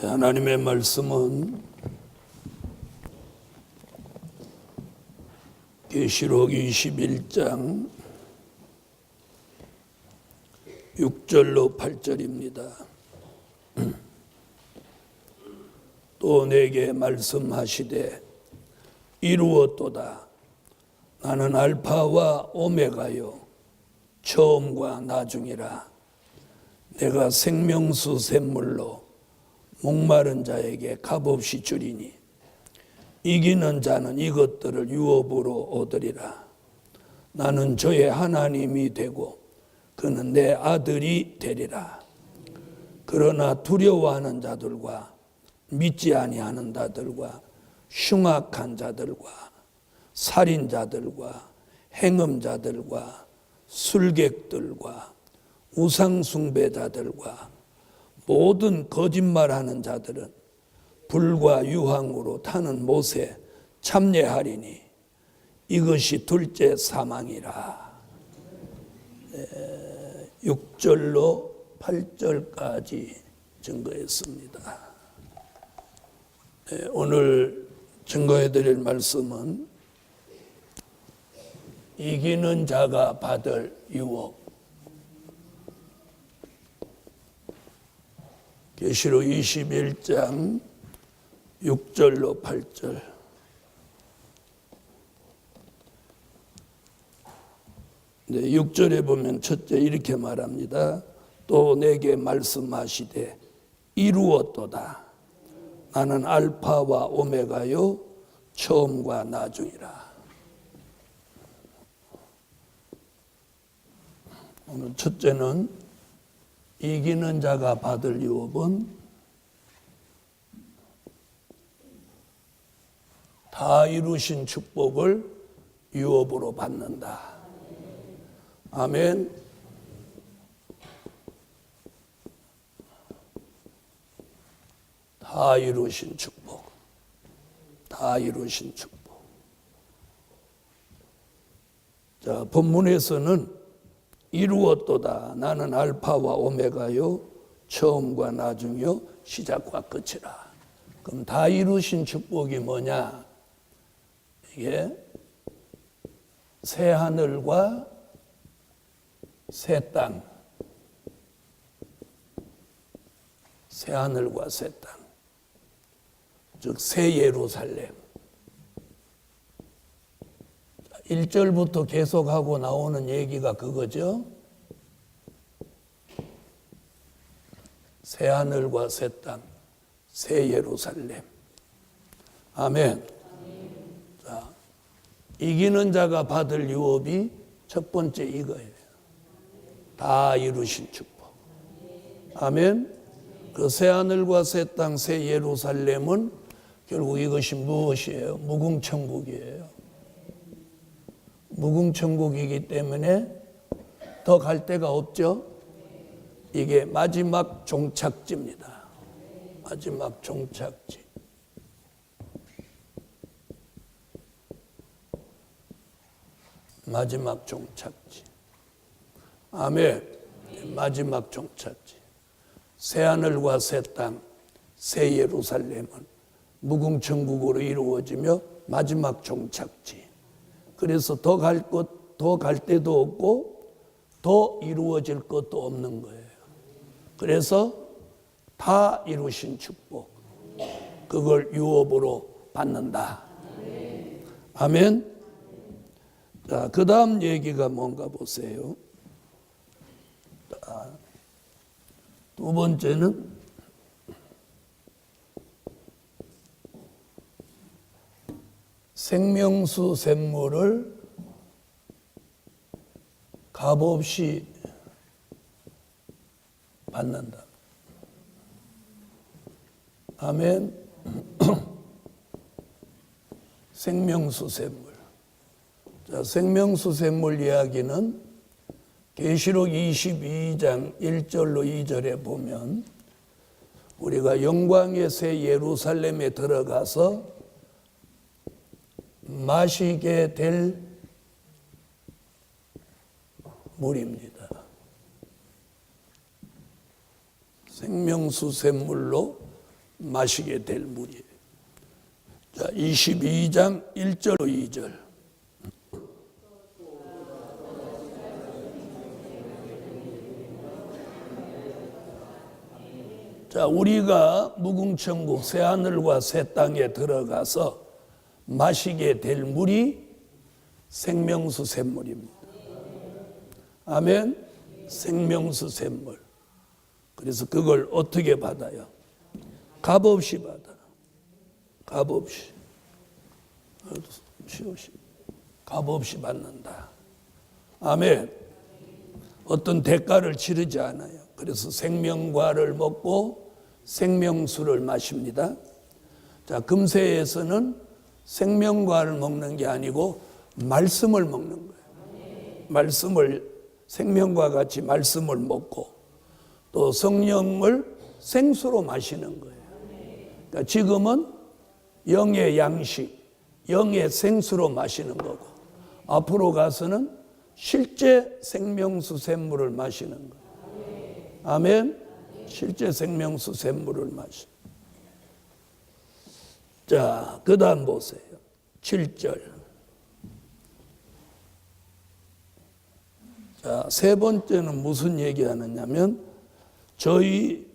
하나님의 말씀은 계시록 21장 6절로 8절입니다. 또 내게 말씀하시되 이루었도다. 나는 알파와 오메가요 처음과 나중이라. 내가 생명수 샘물로 목마른 자에게 값없이 주리니 이기는 자는 이것들을 유업으로 얻으리라. 나는 저의 하나님이 되고 그는 내 아들이 되리라. 그러나 두려워하는 자들과 믿지 아니하는 자들과 흉악한 자들과 살인자들과 행음자들과 술객들과 우상숭배자들과 모든 거짓말하는 자들은 불과 유황으로 타는 못에 참여하리니 이것이 둘째 사망이라. 6절로 8절까지 증거했습니다. 오늘 증거해드릴 말씀은 이기는 자가 받을 유업. 계시록 21장 6절로 8절. 네, 6절에 보면 첫째 이렇게 말합니다. 또 내게 말씀하시되 이루었도다. 나는 알파와 오메가요 처음과 나중이라. 오늘 첫째는 이기는 자가 받을 유업은 다 이루신 축복을 유업으로 받는다. 아멘. 다 이루신 축복. 다 이루신 축복. 자, 본문에서는 이루었도다. 나는 알파와 오메가요 처음과 나중이요 시작과 끝이라. 그럼 다 이루신 축복이 뭐냐? 이게 새 하늘과 새 땅. 새 하늘과 새 땅. 즉 새 예루살렘. 1절부터 계속하고 나오는 얘기가 그거죠. 새 하늘과 새 땅, 새 예루살렘. 아멘. 자, 이기는 자가 받을 유업이 첫 번째 이거예요. 다 이루신 축복. 아멘. 그 새 하늘과 새 땅, 새 예루살렘은 결국 이것이 무엇이에요? 무궁천국이에요. 무궁천국이기 때문에 더 갈 데가 없죠. 이게 마지막 종착지입니다. 마지막 종착지. 마지막 종착지. 아멘. 마지막 종착지. 새하늘과 새 땅, 새 예루살렘은 무궁천국으로 이루어지며 마지막 종착지. 그래서 더 갈 데도 없고 더 이루어질 것도 없는 거예요. 그래서 다 이루신 축복, 그걸 유업으로 받는다. 아멘. 자, 그 다음 얘기가 뭔가 보세요. 자, 두 번째는 생명수 샘물을 값없이 받는다. 아멘. 생명수 샘물. 자, 생명수 샘물 이야기는 계시록 22장 1절로 2절에 보면 우리가 영광의 새 예루살렘에 들어가서 마시게 될 물입니다. 생명수 샘물로 마시게 될 물이에요. 자, 22장 1절 2절. 자, 우리가 무궁천국 새하늘과 새 땅에 들어가서 마시게 될 물이 생명수 샘물입니다. 아멘. 생명수 샘물. 그래서 그걸 어떻게 받아요? 값없이 받아. 값없이. 값없이 받는다. 아멘. 어떤 대가를 치르지 않아요. 그래서 생명과를 먹고 생명수를 마십니다. 자, 금세에서는 생명과를 먹는 게 아니고 말씀을 먹는 거예요. 말씀을, 생명과 같이 말씀을 먹고 또 성령을 생수로 마시는 거예요. 그러니까 지금은 영의 양식, 영의 생수로 마시는 거고 앞으로 가서는 실제 생명수 샘물을 마시는 거예요. 아멘. 실제 생명수 샘물을 마시. 자, 그 다음 보세요. 7절. 자, 세 번째는 무슨 얘기하느냐면 저희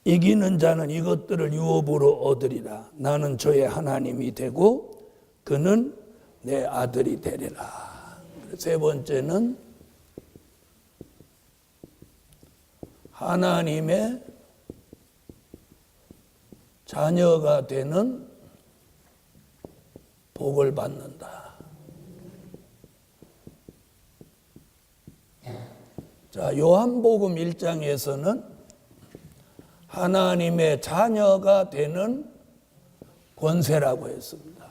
이기는 자는 이것들을 유업으로 얻으리라. 나는 저의 하나님이 되고 그는 내 아들이 되리라. 세 번째는 하나님의 자녀가 되는 복을 받는다. 자, 요한복음 1장에서는 하나님의 자녀가 되는 권세라고 했습니다.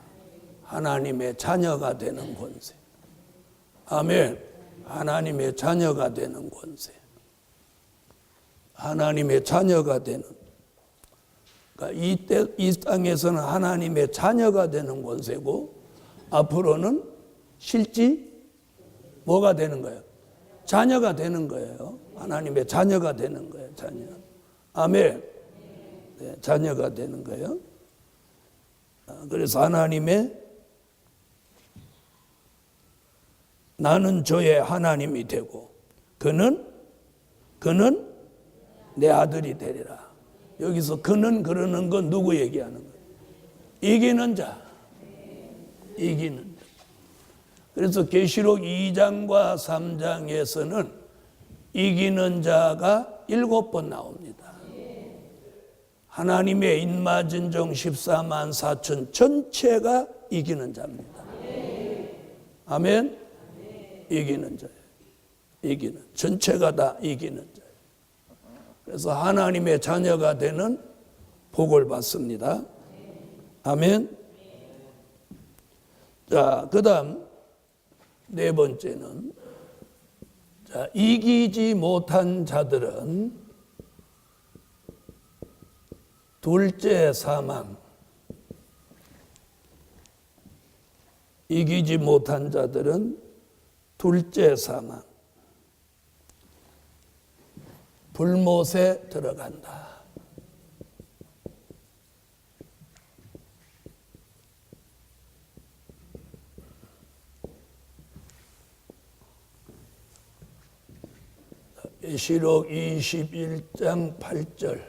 하나님의 자녀가 되는 권세. 아멘. 하나님의 자녀가 되는 권세. 하나님의 자녀가 되는. 그러니까 이 땅에서는 하나님의 자녀가 되는 권세고 앞으로는 실지 뭐가 되는 거예요? 자녀가 되는 거예요. 하나님의 자녀가 되는 거예요. 자녀. 아멘. 네, 자녀가 되는 거예요. 그래서 하나님의 나는 저의 하나님이 되고 그는 내 아들이 되리라. 여기서 그는 그러는 건 누구 얘기하는 거예요? 이기는 자. 이기는 자. 그래서 계시록 2장과 3장에서는 이기는 자가 7번 나옵니다. 하나님의 인마진정 14만 4천 전체가 이기는 자입니다. 아멘. 이기는 자예요. 이기는. 전체가 다 이기는 자예요. 그래서 하나님의 자녀가 되는 복을 받습니다. 아멘. 자, 그 다음 네 번째는 자, 이기지 못한 자들은 둘째 사망. 이기지 못한 자들은 둘째 사망. 불못에 들어간다. 계시록 21장 8절.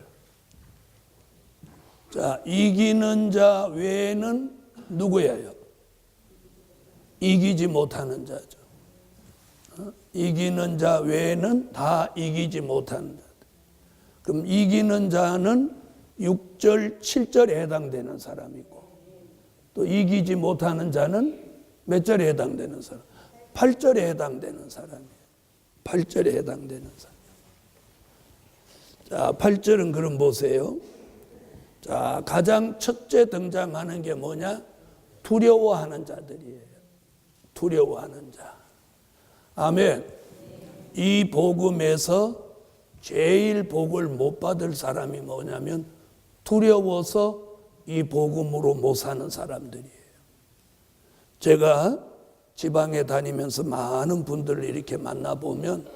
자, 이기는 자 외에는 누구예요? 이기지 못하는 자죠. 이기는 자 외에는 다 이기지 못하는 자. 그럼 이기는 자는 6절, 7절에 해당되는 사람이고 또 이기지 못하는 자는 몇 절에 해당되는 사람? 8절에 해당되는 사람이에요. 8절에 해당되는 사람. 자, 8절은 그럼 보세요. 자, 가장 첫째 등장하는 게 뭐냐? 두려워하는 자들이에요. 두려워하는 자. 아멘. 이 복음에서 제일 복을 못 받을 사람이 뭐냐면 두려워서 이 복음으로 못 사는 사람들이에요. 제가 지방에 다니면서 많은 분들을 이렇게 만나보면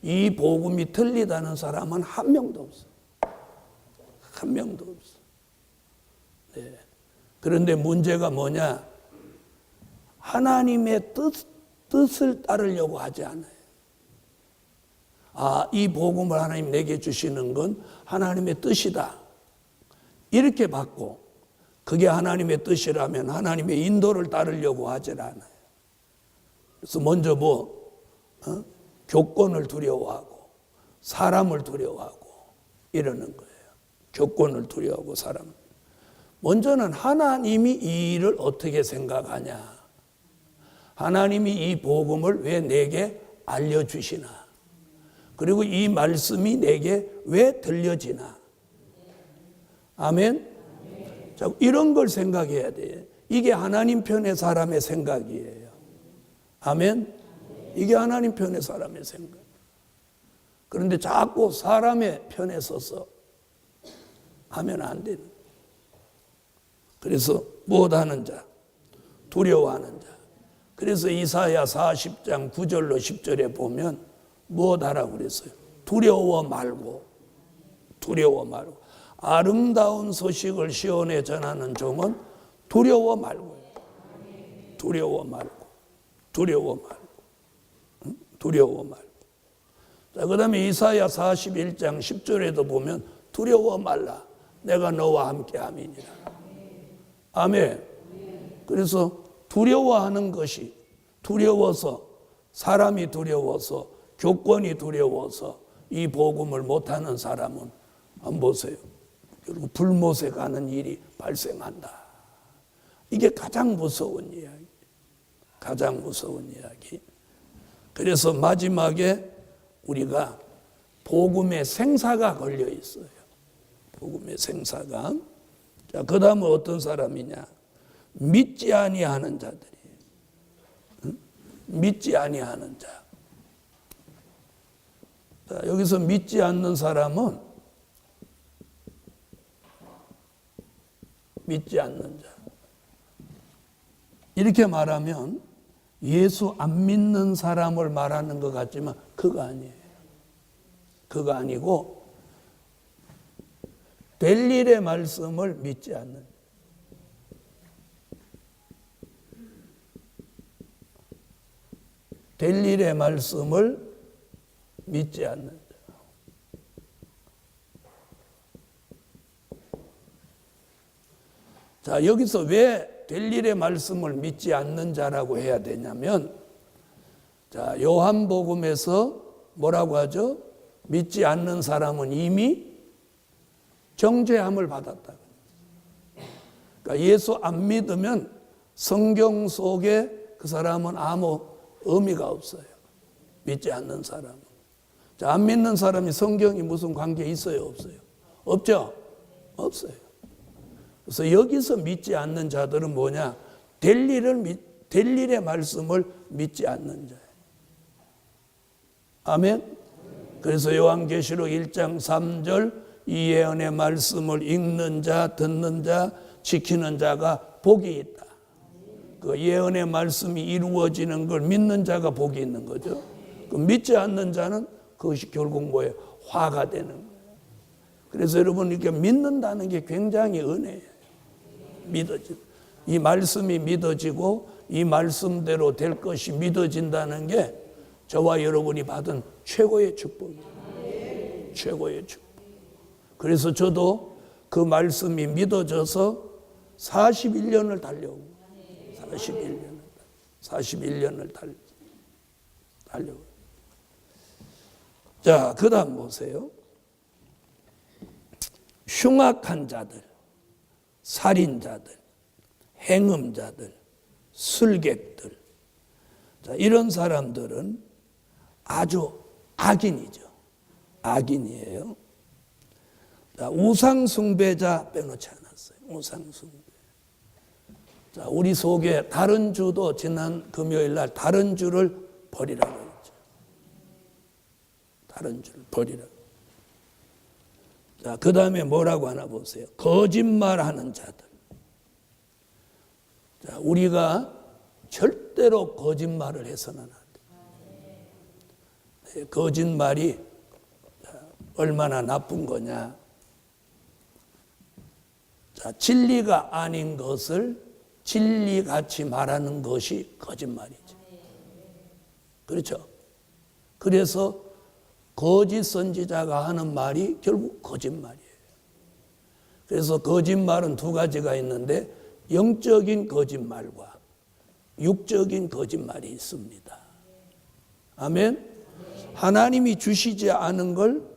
이 복음이 틀리다는 사람은 한 명도 없어. 한 명도 없어. 네. 그런데 문제가 뭐냐? 하나님의 뜻을 따르려고 하지 않아요. 이 복음을 하나님 내게 주시는 건 하나님의 뜻이다. 이렇게 받고 그게 하나님의 뜻이라면 하나님의 인도를 따르려고 하질 않아요. 그래서 먼저 교권을 두려워하고 사람을 두려워하고 이러는 거예요. 교권을 두려워하고 사람. 먼저는 하나님이 이 일을 어떻게 생각하냐. 하나님이 이 복음을 왜 내게 알려주시나. 그리고 이 말씀이 내게 왜 들려지나. 아멘. 자, 이런 걸 생각해야 돼요. 이게 하나님 편의 사람의 생각이에요. 아멘. 이게 하나님 편의 사람의 생각. 그런데 자꾸 사람의 편에 서서 하면 안 되는. 그래서 무엇하는 자, 두려워하는 자. 그래서 이사야 40장 9절로 10절에 보면 무엇하라고 그랬어요? 두려워 말고, 두려워 말고. 아름다운 소식을 시온에 전하는 종은 두려워 말고요. 두려워 말고, 두려워 말고, 두려워 말고. 자, 그 다음에 이사야 41장 10절에도 보면 두려워 말라. 내가 너와 함께 함이니라. 아멘. 그래서 두려워하는 것이 두려워서, 사람이 두려워서, 교권이 두려워서 이 복음을 못하는 사람은 한번 보세요. 결국 불못에 가는 일이 발생한다. 이게 가장 무서운 이야기. 가장 무서운 이야기. 그래서 마지막에 우리가 복음의 생사가 걸려 있어요. 복음의 생사가. 자, 그 다음은 어떤 사람이냐? 믿지 아니하는 자들이에요. 응? 믿지 아니하는 자. 자, 여기서 믿지 않는 사람은 믿지 않는 자. 이렇게 말하면 예수 안 믿는 사람을 말하는 것 같지만 그거 아니에요. 그거 아니고 될 일의 말씀을 믿지 않는. 될 일의 말씀을 믿지 않는 자. 자, 여기서 왜 될 일의 말씀을 믿지 않는 자라고 해야 되냐면, 자, 요한복음에서 뭐라고 하죠? 믿지 않는 사람은 이미 정죄함을 받았다. 그러니까 예수 안 믿으면 성경 속에 그 사람은 아무 의미가 없어요. 믿지 않는 사람은. 자, 안 믿는 사람이 성경이 무슨 관계 있어요? 없어요? 없죠? 없어요. 그래서 여기서 믿지 않는 자들은 뭐냐? 될 일의 말씀을 믿지 않는 자예요. 아멘? 그래서 요한계시록 1장 3절 이 예언의 말씀을 읽는 자, 듣는 자, 지키는 자가 복이 있다. 그 예언의 말씀이 이루어지는 걸 믿는 자가 복이 있는 거죠. 그 믿지 않는 자는 그것이 결국 뭐예요? 화가 되는 거예요. 그래서 여러분 이렇게 믿는다는 게 굉장히 은혜예요. 이 말씀이 믿어지고 이 말씀대로 될 것이 믿어진다는 게 저와 여러분이 받은 최고의 축복이에요. 최고의 축복. 그래서 저도 그 말씀이 믿어져서 41년을 달려오고 41년을 달려오고. 자, 그 다음 보세요. 흉악한 자들, 살인자들, 행음자들, 술객들. 자, 이런 사람들은 아주 악인이죠. 악인이에요. 자, 우상숭배자 빼놓지 않았어요. 우상숭배. 자, 우리 속에 다른 주도 지난 금요일 날 다른 주를 버리라고 했죠. 다른 주를 버리라고. 자, 그 다음에 뭐라고 하나 보세요. 거짓말하는 자들. 자, 우리가 절대로 거짓말을 해서는 안 돼요. 네, 거짓말이 얼마나 나쁜 거냐. 자, 진리가 아닌 것을 진리같이 말하는 것이 거짓말이죠. 그렇죠? 그래서 거짓 선지자가 하는 말이 결국 거짓말이에요. 그래서 거짓말은 두 가지가 있는데 영적인 거짓말과 육적인 거짓말이 있습니다. 아멘. 하나님이 주시지 않은 걸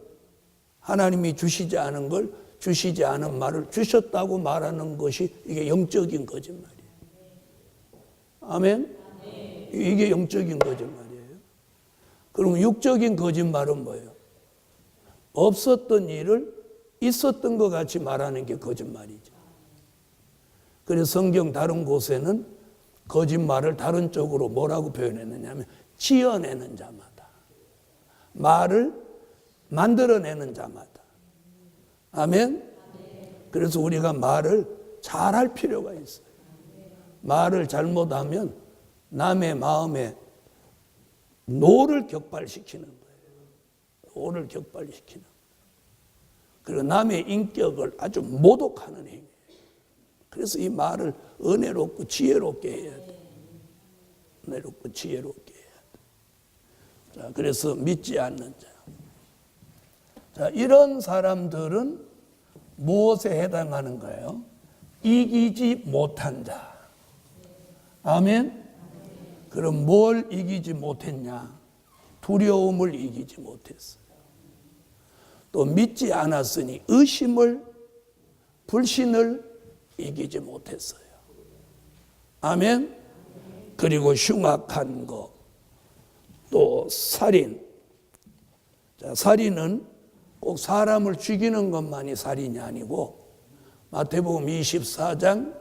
주시지 않은 말을 주셨다고 말하는 것이 이게 영적인 거짓말이에요. 아멘. 이게 영적인 거짓말이에요. 그럼 육적인 거짓말은 뭐예요? 없었던 일을 있었던 것 같이 말하는 게 거짓말이죠. 그래서 성경 다른 곳에는 거짓말을 다른 쪽으로 뭐라고 표현했느냐 하면 지어내는 자마다, 말을 만들어내는 자마다. 아멘. 그래서 우리가 말을 잘할 필요가 있어요. 말을 잘못하면 남의 마음에 노를 격발시키는 거예요. 노를 격발시키는 거예요. 그리고 남의 인격을 아주 모독하는 행위예요. 그래서 이 말을 은혜롭고 지혜롭게 해야 돼. 은혜롭고 지혜롭게 해야 돼. 자, 그래서 믿지 않는 자. 자, 이런 사람들은 무엇에 해당하는 거예요? 이기지 못한 자. 아멘. 그럼 뭘 이기지 못했냐? 두려움을 이기지 못했어요. 또 믿지 않았으니 의심을, 불신을 이기지 못했어요. 아멘. 그리고 흉악한 거, 또 살인. 자, 살인은 꼭 사람을 죽이는 것만이 살인이 아니고 마태복음 24장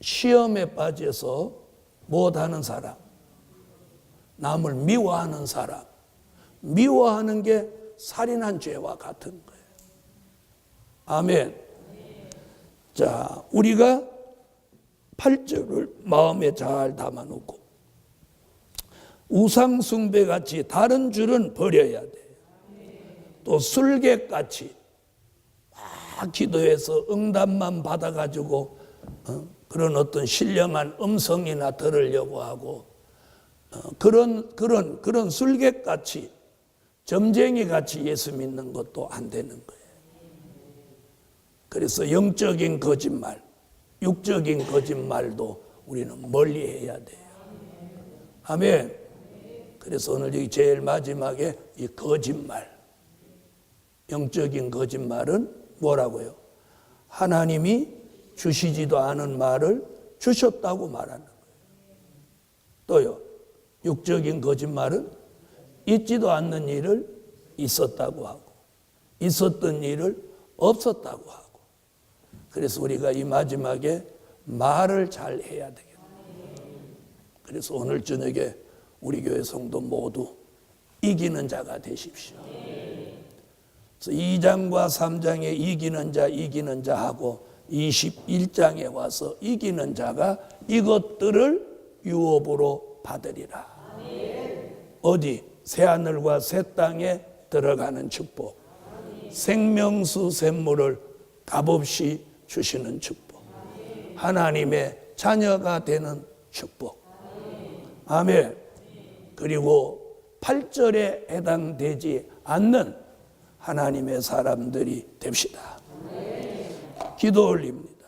시험에 빠져서 못하는 사람, 남을 미워하는 사람, 미워하는 게 살인한 죄와 같은 거예요. 아멘. 자, 우리가 8절을 마음에 잘 담아놓고 우상숭배같이 다른 줄은 버려야 돼요. 또 술객같이 막 기도해서 응답만 받아가지고 그런 어떤 신령한 음성이나 들으려고 하고 그런 술객같이 점쟁이같이 예수 믿는 것도 안 되는 거예요. 그래서 영적인 거짓말, 육적인 거짓말도 우리는 멀리해야 돼요. 아멘. 그래서 오늘 여기 제일 마지막에 이 거짓말, 영적인 거짓말은 뭐라고요? 하나님이 주시지도 않은 말을 주셨다고 말하는 거예요. 또요, 육적인 거짓말은 있지도 않는 일을 있었다고 하고 있었던 일을 없었다고 하고. 그래서 우리가 이 마지막에 말을 잘 해야 되겠다. 그래서 오늘 저녁에 우리 교회 성도 모두 이기는 자가 되십시오. 그래서 2장과 3장에 이기는 자 하고 21장에 와서 이기는 자가 이것들을 유업으로 받으리라. 어디? 새하늘과 새 땅에 들어가는 축복, 생명수 샘물을 값없이 주시는 축복, 하나님의 자녀가 되는 축복. 아멘. 그리고 8절에 해당되지 않는 하나님의 사람들이 됩시다. 기도 올립니다.